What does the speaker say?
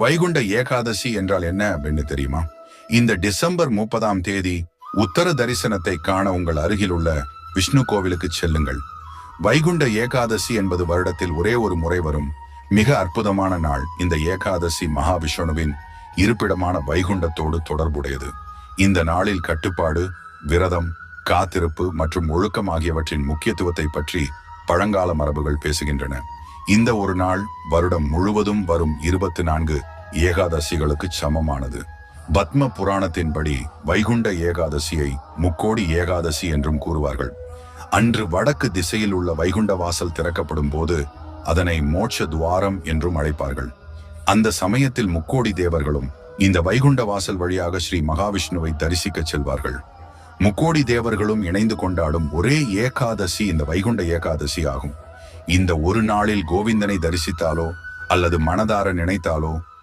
வைகுண்ட ஏகாதசி என்றால் என்ன அப்படின்னு தெரியுமா? இந்த டிசம்பர் 30ஆம் தேதி உத்தர தரிசனத்தை காண உங்கள் அருகில் உள்ள விஷ்ணு கோவிலுக்கு செல்லுங்கள். வைகுண்ட ஏகாதசி என்பது வருடத்தில் ஒரே ஒரு முறை வரும் மிக அற்புதமான நாள். இந்த ஏகாதசி மகாவிஷ்ணுவின் இருப்பிடமான வைகுண்டத்தோடு தொடர்புடையது. இந்த நாளில் கட்டுப்பாடு, விரதம், காத்திருப்பு மற்றும் ஒழுக்கம் ஆகியவற்றின் முக்கியத்துவத்தை பற்றி பழங்கால மரபுகள் பேசுகின்றன. இந்த ஒரு நாள் வருடம் முழுவதும் வரும் 24 ஏகாதசிகளுக்கு சமமானது. பத்ம புராணத்தின்படி வைகுண்ட ஏகாதசியை முக்கோடி ஏகாதசி என்றும் கூறுவார்கள். அன்று வடக்கு திசையில் உள்ள வைகுண்ட வாசல் திறக்கப்படும் போது அதனை மோட்ச துவாரம் என்றும் அழைப்பார்கள். அந்த சமயத்தில் முக்கோடி தேவர்களும் இந்த வைகுண்ட வாசல் வழியாக ஸ்ரீ மகாவிஷ்ணுவை தரிசிக்க செல்வார்கள். முக்கோடி தேவர்களும் இணைந்து கொண்டாடும் ஒரே ஏகாதசி இந்த வைகுண்ட ஏகாதசி ஆகும். இந்த ஒரு நாளில் கோவிந்தனை தரிசித்தாலோ அல்லது மனதார நினைத்தாலோ